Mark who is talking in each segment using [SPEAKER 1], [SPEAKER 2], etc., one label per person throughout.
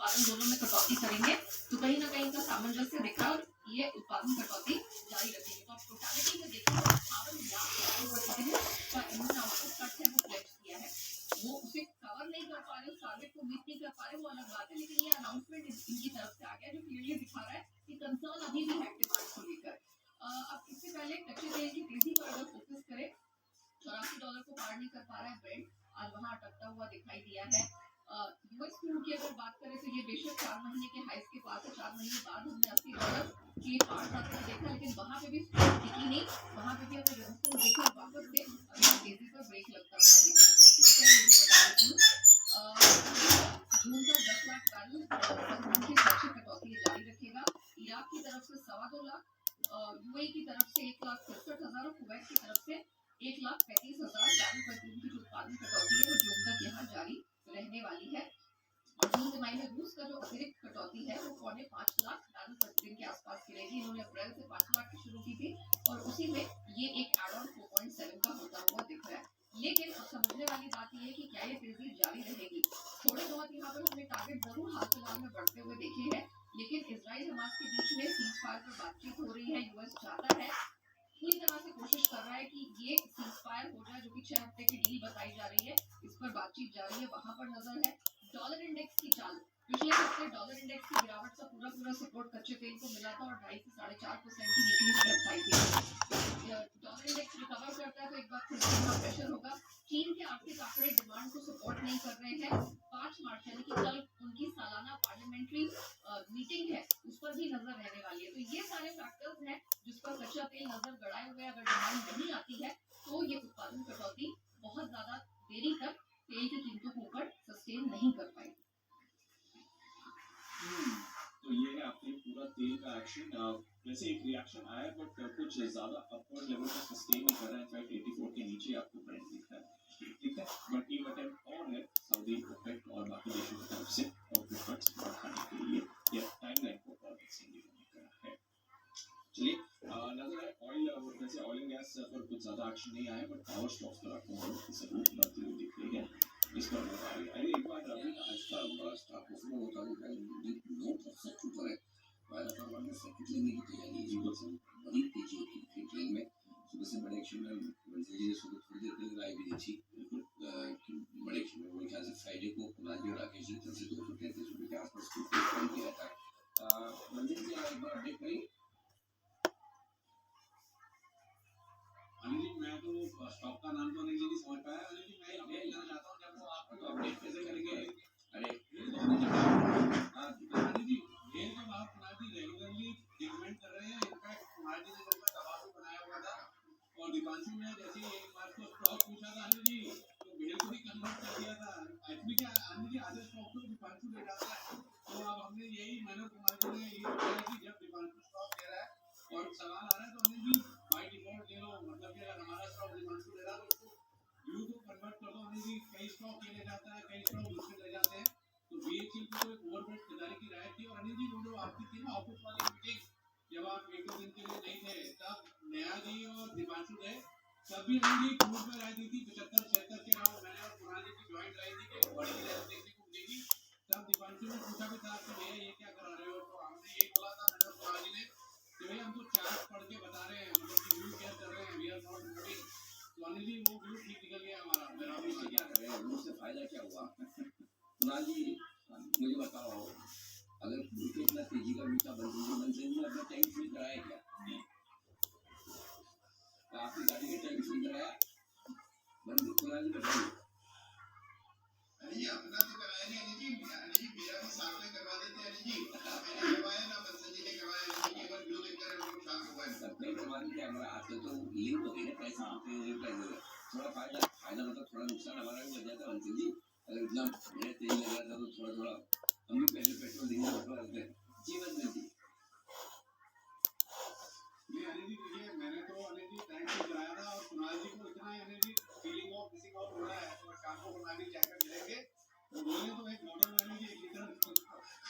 [SPEAKER 1] उत्पादन दोनों में कटौती करेंगे तो कहीं ना कहीं का सामंजस्य दिख रहा है और ये उत्पादन कटौती जारी रखेंगे। तो आप टोटालिटी में देखें तो 58 लाख का इतना कट है वो प्लेज किया है, वो उसे कवर नहीं कर पा रहे, उस टारगेट को मीट नहीं कर पा रहे, वो अलग बात है, लेकिन ये अनाउंसमेंट इनकी तरफ से आ गया जो क्लियरली दिखा रहा है कि कंसर्न अभी भी है डिमांड को लेकर। अब इससे पहले कच्चे तेल की तेजी पर अगर फोकस करें, $84 को पार नहीं कर पा रहा है ब्रेंट, आज वहां अटकता हुआ दिखाई दिया है। यूएस क्रूड की अगर बात करें तो ये बेशक 4 महीने के हाइस के पास है, 4 महीने बाद हमने $80 की पार जाते हुए देखा, लेकिन वहां पे भी टिकी नहीं, वहां पे भी हमने रेजिस्टेंस देखा, वापस से अगर तेजी पर ब्रेक लगता हुआ दिखा है। जून तक 10 लाख बैरल की सुरक्षित कटौती जारी रखेगा। इराक की तरफ से 2.25 लाख, यूएई की तरफ से 1,63,000 और कुवैत की तरफ से 1,35,000 बैरल प्रति दिन की जो उत्पादन कटौती है वो जून तक यहाँ जारी रहने वाली है। और जून तिमाही में रूस का जो अतिरिक्त कटौती है वो 4.5 लाख बैरल प्रति दिन के आसपास की रहेगी। इन्होंने अप्रैल से 5 लाख की शुरू की थी और उसी में ये एक एड ऑन 4.7 का होता हुआ दिख रहा है। लेकिन अब समझने वाली बात यह है कि क्या ये तेजी जारी रहेगी। थोड़े बहुत यहाँ पर हमने टारगेट जरूर हाल फिलहाल में बढ़ते हुए देखे हैं, लेकिन इजराइल हमास के बीच में सीज फायर पर बातचीत हो रही है। यूएस चाहता है, पूरी तरह से कोशिश कर रहा है कि ये सीज फायर हो जाए, जो कि 6 हफ्ते की डील बताई जा रही है, इस पर बातचीत जारी है, वहां पर नजर है। डॉलर इंडेक्स की चाल, पिछले हफ्ते डॉलर इंडेक्स की गिरावट का पूरा सपोर्ट कच्चे तेल को मिला था और 2.5 से 4.5% की निचली स्टेप आई थी। डॉलर इंडेक्स रिकवर करता है तो एक बार फिर से प्रेशर होगा। चीन के आर्थिक आंकड़े डिमांड को सपोर्ट नहीं कर रहे हैं। 5 मार्च यानी कि कल उनकी सालाना पार्लियामेंट्री मीटिंग है, उस पर भी नजर रहने वाली है। तो ये सारे फैक्टर्स हैं जिस पर कच्चा तेल नजर गड़ाए हुए, अगर डिमांड नहीं आती है तो ये उत्पादन कटौती बहुत ज्यादा देरी तक तेल की कीमतों को ऊपर सस्टेन नहीं कर पाएगी।
[SPEAKER 2] तो ये है आपने पूरा तेल का एक्शन। वैसे एक रिएक्शन आया बट कुछ ज्यादा अपवर्ड लेवल का सस्टेन नहीं कर रहा है। इनफैक्ट 84 के नीचे आपको ब्रेंट दिख रहा है, ठीक है। बट ये अटेम्प्ट और है सऊदी ओपेक और बाकी देशों की तरफ से आउटपुट कट्स बढ़ाने के लिए या टाइमलाइन को और एक्सटेंड करने का है। चलिए नजर है ऑयल, वैसे ऑयल एंड गैस पर कुछ ज्यादा एक्शन नहीं आया बट पावर स्टॉक्स पर आपको जरूर बढ़ती हुई दिख रही है। इस पर अरे एक बार रवि आज का बड़ा स्टॉक उसमें होता है नोट ऑफसेट ऊपर है, वायदा फॉरवर्ड में सर्किट लेने की तैयारी है। बड़ी तेजी होती है ट्रेन में, सुबह से बड़े एक्शन में मंजिल जी ने सुबह थोड़ी देर पहले राय भी दी थी कि बड़े एक्शन में मेरे ख्याल से फ्राइडे को नाजी और राकेश जी तरफ से 233 रुपये के आसपास फोन किया था। मंजिल जी एक बार अपडेट करिए। अनिल जी मैं तो स्टॉक का नाम तो अनिल जी नहीं समझ पाया। अनिल जी मैं अपडेट लेना चाहता हूँ कि आपको आप तो अपडेट कैसे करेंगे? अरे अनिल जी ये जब आप कुमार जी रेगुलरली डिक्रीमेंट कर रहे हैं, इनफैक्ट कुमार जी ने जब दबाव भी बनाया हुआ था और दीपांशु ने जैसे एक बार को स्टॉक पूछा था अनिल जी तो भेड़ को भी कन्वर्ट कर दिया था। एक्चुअली क्या अनिल जी आधे स्टॉक को दीपांशु ले जाता है, तो अब हमने यही मैंने कुमार जी ने ये किया कि जब दीपांशु स्टॉक ले रहा है और सवाल आ रहा है तो अनिल जी बाय डिफॉल्ट ले लो, मतलब कि अगर हमारा स्टॉक दीपांशु ले रहा है तो उसको यू को कन्वर्ट कर दो। अनिल जी कई स्टॉक ये ले जाता है, कई स्टॉक दूसरे ले जाते हैं, तो बीएचईएल की तो एक ओवरवेट खरीदारी की राय थी। और अनिल जी वो जो आपकी थी ना ऑफिस वाली मीटिंग, जब आप एक दो दिन के लिए नहीं थे तब नया जी और दीपांशु थे, तब भी अनिल जी क्रूड में राय दी थी 75-76 के अराउंड, मैंने और कुणाल जी की ज्वाइंट राय थी कि बड़ी लेवल देखने को मिलेगी। तब दीपांशु ने पूछा भी था कि भैया ये क्या करा रहे हो, तो हमने यही बोला था मैंने और कुणाल जी ने कि भैया हम तो चार्ट पढ़ के बता रहे हैं, मतलब कि व्यू क्या कर रहे हैं, वी आर नॉट रिपोर्टिंग। तो अनिल जी वो व्यू ठीक निकल गया हमारा, मेरा भी क्या कर रहे हैं, व्यू से फायदा क्या हुआ? कुणाल जी मुझे बताओ, अगर क्रूड के इतना तेजी का व्यू था मंजिल ने अपना टैंक फिल कराया क्या? आपकी गाड़ी का टैंक फिल कराया? कुणाल जी बताइए। अरे अपना तो कराया नहीं अनिल जी, मेरा भी साथ में करवा देते अनिल जी, मैंने करवाया ना बंसल जी ने करवाया, केवल व्यू देखकर हम लोग शांत हो गए। सबने करवा दी क्या? हमारा आजकल तो लिंक हो गई ना पैसे, थोड़ा फायदा मतलब थोड़ा नुकसान हमारा भी हो जाता है बंसल जी। अगर इतना मेरा तेल लग रहा था तो थोड़ा हम भी पहले पेट्रोल देंगे करते हैं जीवन में जी। ये अनिल जी देखिए मैंने तो अनिल जी टैंक से कराया था और कुणाल जी को इतना ही अनिल जी फीलिंग ऑफ किसी का हो रहा है तो शाम को कुणाल जी चेक मिलेंगे तो बोले तो एक मॉडल अनिल जी 1 लीटर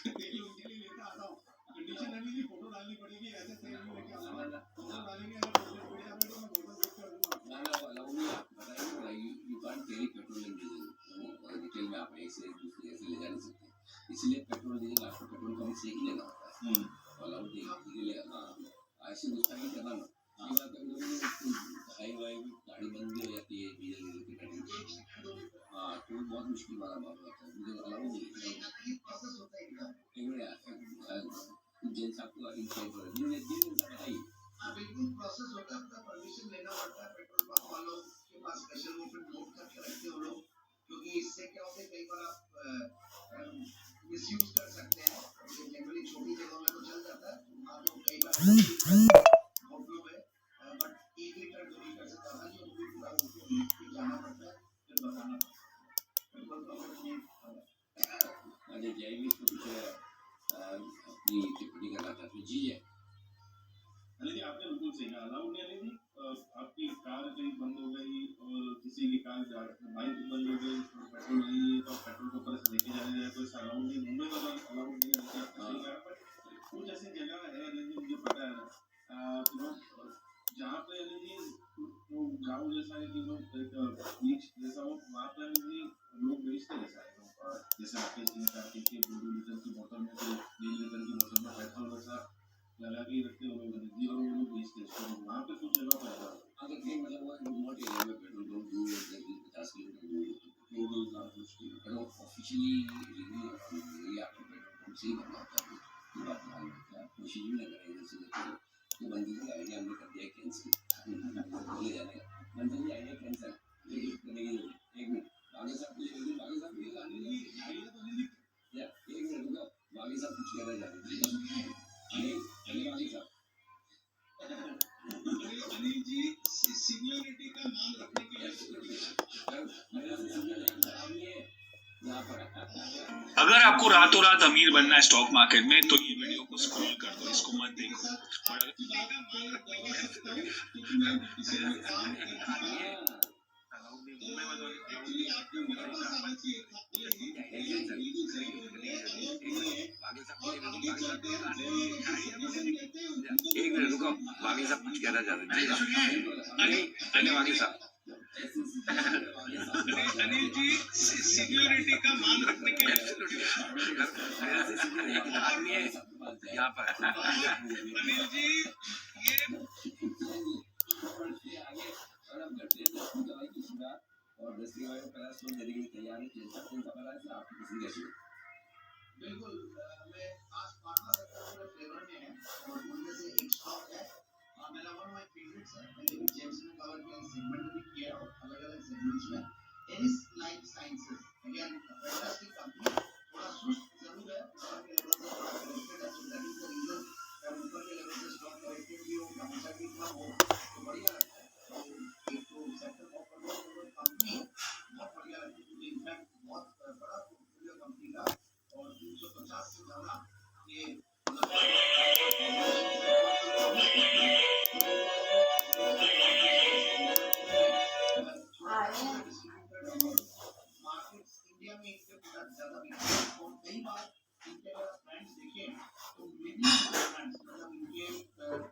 [SPEAKER 2] तेल उनके लिए लेकर आता हूँ। कंडीशन अनिल जी फोटो डालनी पड़ेगी, ऐसे तेल नहीं लेके आऊंगा, फोटो डालेंगे अगर सोशल मीडिया पे तो मैं फोटो क्लिक कर दूंगा। ना ना अलाउ नहीं, आप बताइए you can't carry petrol in diesel, वो डिटेल में आप एक से दूसरे ऐसे ले जा नहीं सकते, इसलिए पेट्रोल
[SPEAKER 3] पेट्रोल डीजल आपको पेट्रोल पंप से ही लेना होता है और आउट ले हाँ ऐसे गुस्ताखी करना ना ये बात कभी कभी हाई वाई गाड़ी बंद भी हो जाती है डीजल डीजल की गाड़ी हाँ तो बहुत मुश्किल वाला मामला होता है मुझे अलाउ नहीं जेंट्स आपको इंसाइड पर दिन बताइए
[SPEAKER 4] हाँ बिल्कुल प्रोसेस होता है अपना परमिशन लेना पड़ता है पेट्रोल पंप वालों के पास स्पेशल वो फिर नोट करके रखते हो लोग क्योंकि इससे क्या होता है कई बार आप मिसयूज कर सकते हैं जनरली छोटी जगहों में तो चल जाता है वहाँ तो कई बार होटलों में बट 1 लीटर 2 लीटर से ज़्यादा जो भी पूरा उनको जाना पड़ता है फिर बताना पड़ता है पेट्रोल पंप में
[SPEAKER 3] अजय जय भी कुछ अपनी टिप्पणी करना चाहते हैं जी है
[SPEAKER 2] लेकिन आपने बिल्कुल सही कहा अलाउड नहीं थी आपकी कार कहीं बंद हो गई और किसी की कार बाइक बंद हो गई पेट्रोल नहीं है तो पेट्रोल को ऊपर से लेके जाने जाए तो इसका अलाउड नहीं मुंबई में अलाउड नहीं है सही कहा बट कुछ ऐसी जगह है मुझे पता है जहाँ पे वो गाँव जैसा है कि लोग एक बीच जैसा हो वहाँ पे लोग बेचते ऐसा है जैसे आपके 3-4 की 2 लीटर की बोतल में 3 लीटर की बोतल में पेट्रोल वैसा लगा के रखते हो लोग नदी और वो लोग बेचते हैं वहाँ पे कुछ जगह पर
[SPEAKER 3] अगर कहीं मतलब वो रिमोट एरिया में पेट्रोल पंप दूर 50 किलोमीटर दूर
[SPEAKER 2] पेट्रोल ज़्यादा मुश्किल
[SPEAKER 3] है तो ऑफिशियली रिव्यू आपको पेट्रोल पंप से ही करना होता है ये बात ध्यान रखते हैं कोशिश भी ना करें इधर से तो बंदी की आइडिया हमने कर दिया कैंसिल बोले जाने का बंदी की आइडिया कैंसिल करने की एक मिनट बागी साहब कुछ बागी साहब ये लाने या एक मिनट रुको बागी साहब कुछ कहना चाह रहे थे
[SPEAKER 4] अनिल जी सीनियरिटी का मान रखने के लिए
[SPEAKER 5] अगर आपको रातों रात अमीर बनना है स्टॉक मार्केट में तो ये वीडियो को स्क्रॉल कर दो इसको मत देखो
[SPEAKER 3] एक मिनट रुको बागी साहब कुछ कहना चाह रहे थे बागी साहब
[SPEAKER 4] अनिल जी सीनियरिटी का मान रखने के लिए
[SPEAKER 3] यहाँ पर
[SPEAKER 4] अनिल जी ये
[SPEAKER 3] और 10 की पहला स्टोर देने के लिए तैयार है चिंता चिंता बना है आपकी किसी कैसी
[SPEAKER 4] बिल्कुल मैं आज फार्मा सेक्टर में फ्लेवर में है और उनमें से एक स्टॉक है मेरा वन ऑफ माय फेवरेट्स है मैंने भी जेम्स में कवर किया सेगमेंट भी किया और अलग-अलग सेगमेंट्स में एनिस life sciences again fantastic company थोड़ा सुस्त जरूर है ऊपर के लेवल से थोड़ा करेक्टेड है so that is the reason जब ऊपर के लेवल से स्टॉक करेक्टेड भी हो हमेशा भी कम हो तो बढ़िया लगता है एक तो सेक्टर ऑफ कंपनी बहुत बढ़िया लगती है इनफैक्ट बहुत बड़ा पोर्टफोलियो कंपनी का और 350 से ज्यादा ये मार्केट्स इंडिया में इससे ज्यादा बिकते हैं और कई बार इनके अगर ब्रांड्स देखें तो मिडियम ब्रांड्स मतलब इनके टॉप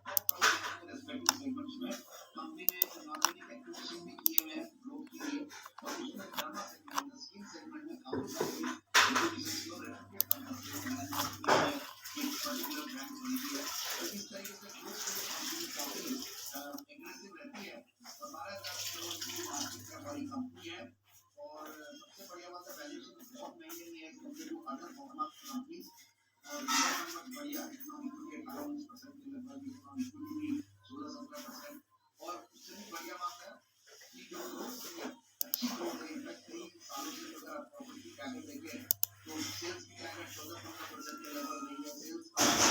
[SPEAKER 4] रेस्पेक्टिव सेगमेंट्स में कंपनी ने ऑर्गेनिक एक्विजिशन भी किए हुए हैं ग्रोथ के लिए और उसमें फार्मा सेगमेंट स्किन सेगमेंट में काफी सारी एक्विजिशन और रेपुटेड कंपनीज हैं एक पर्टिकुलर ब्रांड खरीदी है तो इस तरीके से ग्रोथ के लिए कंपनी काफी एग्रेसिव रहती है और 12,000 करोड़ की मार्केट कैप वाली कंपनी है और सबसे बढ़िया बात है वैल्यूएशन बहुत महंगे नहीं है compare to other pharma companies और रिटर्न नंबर बढ़िया इकोनॉमिक इक्विटी 18-19% के लगभग इकोनॉमिक इक्विटी भी 16-17% और उससे भी बढ़िया बात है कि जो ग्रोथ है अच्छी ग्रोथ है इनफैक्ट 3 सालों से अगर आप प्रॉपर्टी कैगर देखें तो सेल्स की कैगर 14-15% के लगभग रही है सेल्स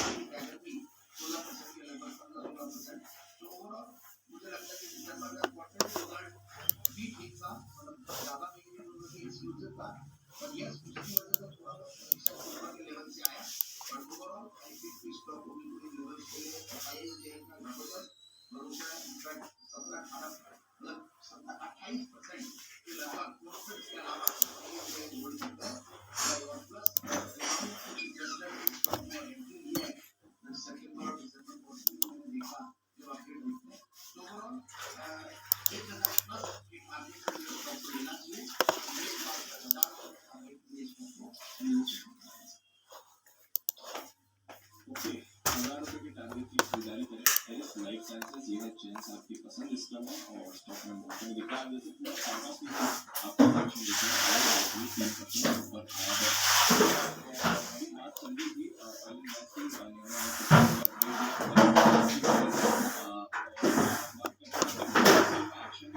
[SPEAKER 4] की कैगर भी 16% के लगभग 15-16% तो ओवरऑल मुझे लगता है कि दिसंबर का क्वार्टर रिजल्ट भी ठीक था मतलब ज्यादा बिक्री होने से एक्सक्लूसिव था पर यस उसकी वजह से थोड़ा बहुत प्रतिशत ऊपर के लेवल से आया पर ओवरऑल आई थिंक स्टॉक को बिल्कुल लेवल से
[SPEAKER 2] की खरीदारी करें। एलिस लाइफ साइंसेज ये है जेंट्स आपकी पसंद स्टॉक है और स्टॉक में मौसम दिखा है जैसे पूरा फार्मा की आपका कलेक्शन देखिए और 3% ऊपर आया है। हमारी बात चल रही थी ऑयल इन्वेस्टिंग एक्शन भी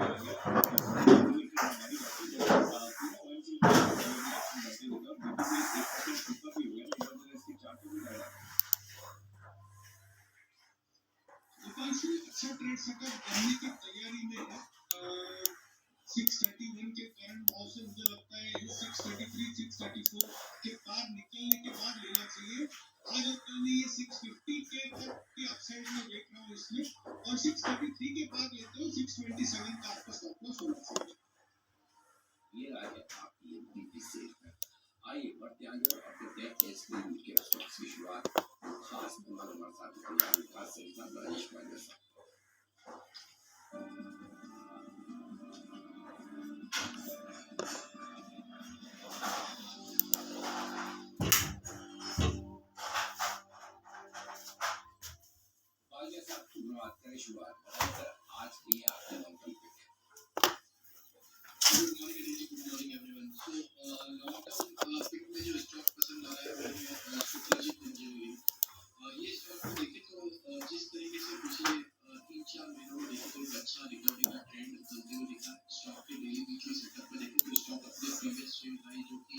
[SPEAKER 2] आ गया अच्छा ट्रेड सेटअप बनने की तैयारी में है। 631 के करंट भाव से मुझे लगता है 633 634 के पार निकलने के बाद लेना चाहिए। आज और कल में ये 650 के तक की अपसाइड में देख रहा हूँ इसमें और 633 के बाद लेते हो 627 का आपका स्टॉप लॉस होना चाहिए।
[SPEAKER 3] ये आगे आपकी डीपी सेफ है। आइए बढ़ते आगे और अपने टेक टेस्ट में के स्टॉक्स की शुरुआत खास मेहमान हमारे साथ तैयार खास से राजेश कुमार साहब। शुरुआत आज की आपके long term
[SPEAKER 4] good morning energy, good morning everyone. So long term pick में जो स्टॉक पसंद आ रहा है वो है सुप्रजीत इंजीनियरिंग। ये स्टॉक को देखें तो जिस तरीके से पिछले 3-4 महीनों में देखें तो एक अच्छा रिकवरी का ट्रेंड चलते हुए दिखा। स्टॉक के डेली वीकली सेटअप में देखें तो स्टॉक अपने प्रीवियस स्विंग हाई जो कि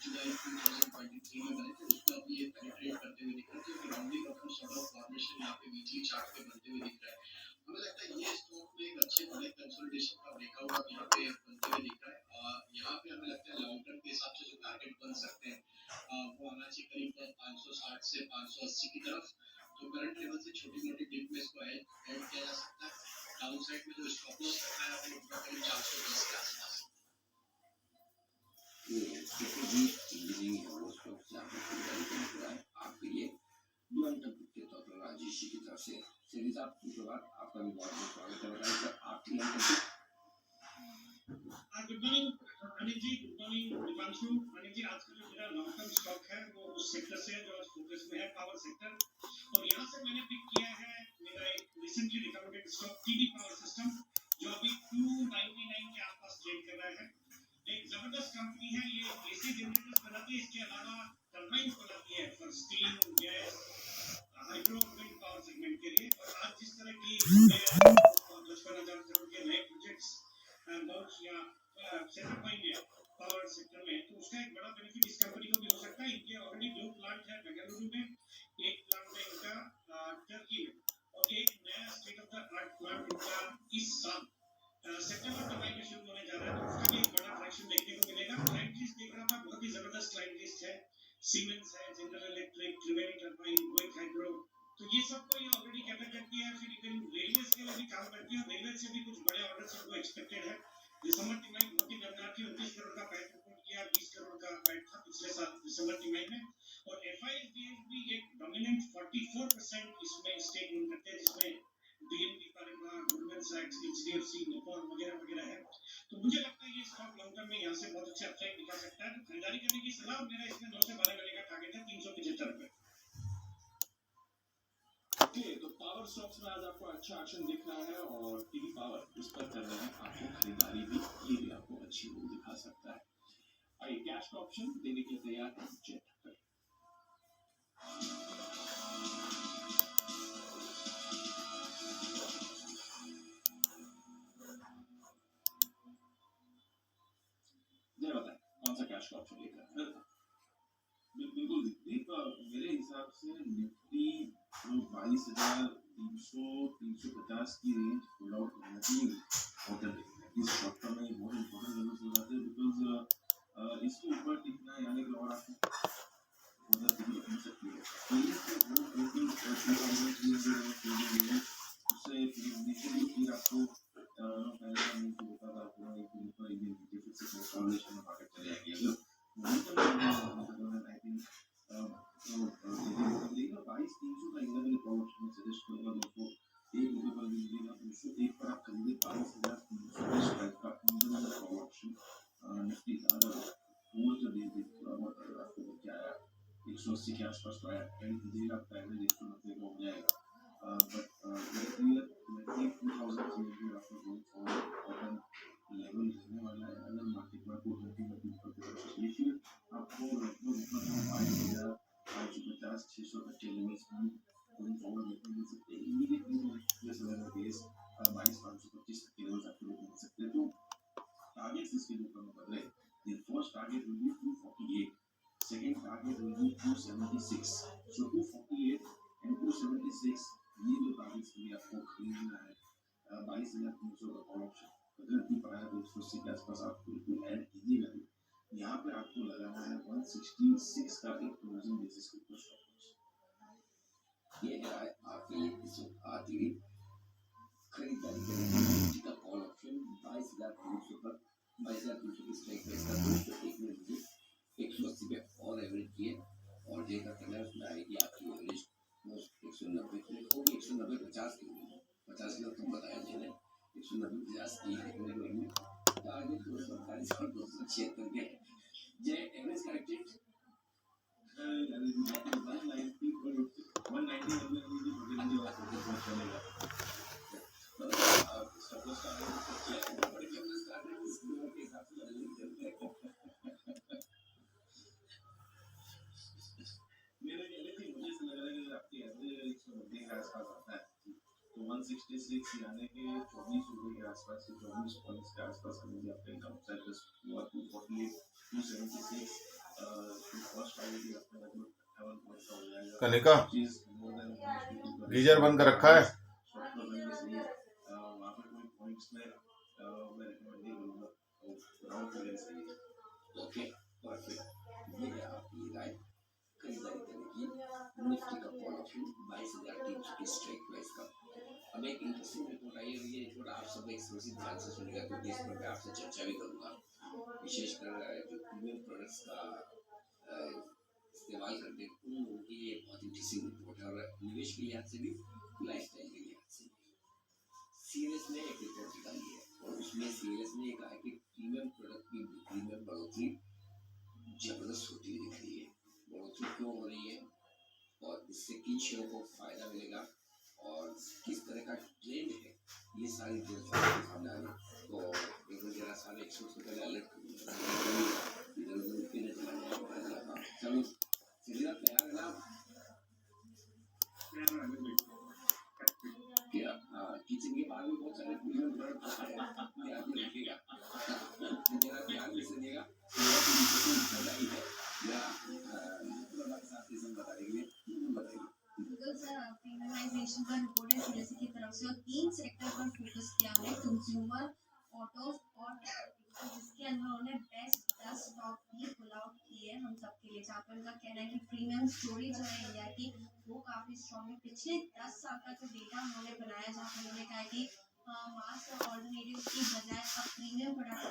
[SPEAKER 4] जुलाई 2023 में बने थे उसको अब ये पेनिट्रेट करते हुए दिख रहा है। तो राउंडिंग अपना सॉर्ट ऑफ फॉर्मेशन यहाँ पे वीकली चार्ट पे बनते हुए दिख रहा है। हमें लगता है ये स्टॉक में एक अच्छे बड़े कंसोलिडेशन का ब्रेकआउट यहाँ पे बनते हुए दिख रहा है। यहाँ पे हमें लगता है लॉन्ग टर्म के हिसाब से जो टारगेट बन सकते हैं वो आना चाहिए करीब 560 से 580 की तरफ। तो करंट लेवल से छोटी मोटी डिप में इसको ऐड किया जा सकता है। डाउन साइड में जो स्टॉप लॉस रखना है वो उतना करीब 410 के आसपास।
[SPEAKER 3] सुप्रजीत इंजीनियरिंग है वो स्टॉक से आपको खरीदारी करने को है आपके लिए लॉन्ग टर्म के तौर पर राजेश जी की तरफ से सीरीज आप शुरुआत आपका भी बहुत बहुत स्वागत है। बताइए सर आपकी long term
[SPEAKER 2] good morning Anil ji, good morning Deepanshu. Anil ji आज का जो मेरा लॉन्ग टर्म स्टॉक है वो उस सेक्टर से है जो आज फोकस में है, पावर सेक्टर। और यहाँ से मैंने पिक किया है मेरा एक recently recommended stock TD power system जो अभी 299 के आसपास ट्रेड कर रहा है। एक जबरदस्त कंपनी है, ये एसी जनरेटर्स बनाती है, इसके अलावा टर्बाइन बनाती है for steam gas hydro wind power segment के लिए। और आज जिस तरह की 55,000 करोड़ के नए प्रोजेक्ट्स लॉन्च या सेटअप होंगे पावर सेक्टर में तो उसका एक बड़ा बेनिफिट इस कंपनी को भी हो सकता है। इनके ऑलरेडी 2 प्लांट है बेंगलुरु में, एक प्लांट है इनका टर्की में और एक नया state of the art plant इनका इस साल सितंबर के महीने में शुरू होने जा रहा है। तो उसका भी एक बड़ा ट्रैक्शन देखने को मिलेगा। क्लाइंट लिस्ट देख रहा था, बहुत ही जबरदस्त क्लाइंट लिस्ट है। सीमेंस है, जनरल इलेक्ट्रिक, त्रिवेणी टर्बाइन, रोहित हाइड्रो, तो ये सबको ये ऑलरेडी कैटर करती है। फिर इवन रेलवे के लिए भी काम करती है और रेलवे से भी कुछ बड़े ऑर्डर सबको एक्सपेक्टेड है। दिसंबर तिमाही बहुत ही दमदार थी, 29 करोड़ का पैट रिपोर्ट किया, 20 करोड़ का पैट था पिछले साल दिसंबर तिमाही में। और एफआईएस भी एक डोमिनेंट 44% इसमें स्टेक होल्ड करते हैं जिसमें बीएनपी पारिमा, गोल्डमैन सैक्स, एचडीएफसी, निपॉन वगैरह वगैरह है। तो मुझे लगता है ये स्टॉक लॉन्ग टर्म में यहाँ से बहुत अच्छे अपसाइड दिखा सकता है। तो खरीदारी करने की सलाह, मेरा इसमें 9 से 12 करने का टारगेट है 375 रुपए। तो पावर स्टॉक्स में आज आपको अच्छा एक्शन दिख रहा है और टीवी पावर उस पर करने में आपको खरीदारी भी ये भी आपको अच्छी मूव दिखा सकता है। आइए कैश का ऑप्शन देने के लिए तैयार है जेट पर। जय बताएं कौन सा कैश का ऑप्शन लेकर आए?
[SPEAKER 6] बिल्कुल दीप, मेरे हिसाब से निफ्टी 22,300-350 की रेंज होल्ड आउट करना चाहिए क्वार्टर इस शॉर्ट टर्म में बहुत इंपॉर्टेंट लेवल्स हो जाते हैं बिकॉज इसके ऊपर टिकना यानी कि और आपको बहुत ज़्यादा हो सकती है। तो ये वो बिल्कुल उससे इनिशियली फिर आपको पहले मैं होता था पूरा एक दिन पर एक दिन नीचे फिर से कंसोलिडेशन में मार्केट चले जाएगी। अगर आई थिंक देखिएगा 22,300 का इंटरनल अप्रोच मैं सजेस्ट करूंगा दोस्तों। एक रुपये पर भी मिलेगा 201 पर आप खरीदे 22,300 स्ट्राइक का इंटरनल अप्रोच निफ्टी का। अगर पूरा जो दे आपको क्या आया 180 के आसपास तो आया, कहीं देर आप पहले 190 का हो जाएगा but very clear 20,000 after going forward और लेवल रहने वाला है अगर मार्केट में 220 में ऊपर की तरफ से इसलिए आपको लगभग 550 600 अच्छे लेवल्स भी going forward देखने मिल सकते हैं इमीडिएटली जैसे मैंने बेस 22,525 तक के लेवल्स आपको देखने मिल सकते हैं तो targets इसके ऊपर में बदले the first target will be 248 second target will be 276 so 248 and 276 ये दो targets के लिए आपको खरीदना है 22,300 का कॉल ऑप्शन अगर भी प्रायर 280 के आसपास आप बिल्कुल ऐड कीजिएगा यहाँ पे आपको लगाना है 166 का एक क्लोजिंग बेसिस के ऊपर स्टॉप लॉस
[SPEAKER 3] ये है आपके लिए इस आती हुई खरीदारी करेंगे का कॉल ऑप्शन 22,300 पर 22,300 की स्ट्राइक प्राइस का 201 में लीजिए 180 पे और एवरेज किए और जेका करना है उसमें आएगी आपकी एवरेज 190 की होगी 190 50 की होगी 50 की तो बताया मैंने 190 50 की देखने को मिलेगी टारगेट 247 और 276 के जे एवरेज करेक्टेड
[SPEAKER 6] 190 चलेगा
[SPEAKER 3] सपोज का बड़े कैमरे स्टार्ट है इस नंबर के हिसाब से लगेंगे
[SPEAKER 6] मेरे कहने से मुझे ऐसा लग रहा है कि आपकी एवरेज 190 के आसपास आता है तो 166 यानी कि 24 रुपए के आसपास से 24 पॉइंट्स के आसपास का मुझे आपका डाउनसाइड रिस्क हुआ 248 276 फर्स्ट टारगेट ही अपने लगभग 7 पॉइंट्स का हो जाएगा
[SPEAKER 7] कनिका
[SPEAKER 6] चीज मोर देन
[SPEAKER 7] गीजर बंद कर रखा है
[SPEAKER 6] शॉर्ट टर्म में सही वहां पर कोई पॉइंट्स में मैं रिकमेंड नहीं करूंगा तो राउंड के लिए सही है
[SPEAKER 3] ओके परफेक्ट ये है आपकी राय खरीदारी करने की निफ्टी का कॉल ऑप्शन 22,300 की स्ट्राइक प्राइस का अब एक इंटरेस्टिंग रिपोर्ट आई है ये रिपोर्ट आप सब एक्सक्लूसिव ध्यान से सुनिएगा क्योंकि इस पर मैं आपसे चर्चा भी करूंगा विशेषकर जो प्रीमियम प्रोडक्ट्स का इस्तेमाल करते हैं उन लोगों की ये बहुत इंटरेस्टिंग रिपोर्ट है और निवेश के लिहाज से भी लाइफस्टाइल के लिहाज से सीरियस ने एक रिपोर्ट निकाली है और उसमें सीरियस ने कहा है कि प्रीमियम प्रोडक्ट की बिक्री में बढ़ोतरी जबरदस्त होती हुई दिख रही है बढ़ोतरी क्यों हो रही है और इससे किन शेयरों को फायदा मिलेगा और किस तरह का ट्रेंड है ये सारी डिटेल्स आपके सामने आ रही तो एक बार जरा सारे एक्सपर्ट्स को पहले अलर्ट करूँगा इधर उधर पीने चला चलो चलिए तैयार है ना क्या किचन के बाहर में बहुत सारे प्रीमियम प्रोडक्ट हैं ध्यान में रखिएगा जरा ध्यान से सुनिएगा बताइए है या हमारे साथ ये सब बताएंगे बताइए
[SPEAKER 8] गूगल सर प्रीमियमाइजेशन का रिपोर्ट है सीएससी की तरफ से और 3 सेक्टर पर फोकस किया है कंज्यूमर ऑटोज और जिसके अंदर उन्होंने बेस्ट 10 स्टॉक भी पुल आउट किए हम सबके लिए जहाँ पर उनका कहना है कि प्रीमियम स्टोरी जो है इंडिया की वो काफ़ी स्ट्रॉन्ग है पिछले 10 साल का जो डेटा उन्होंने बनाया जहाँ पर उन्होंने कहा कि मास और ऑल्टरनेटिव की बजाय अब प्रीमियम प्रोडक्ट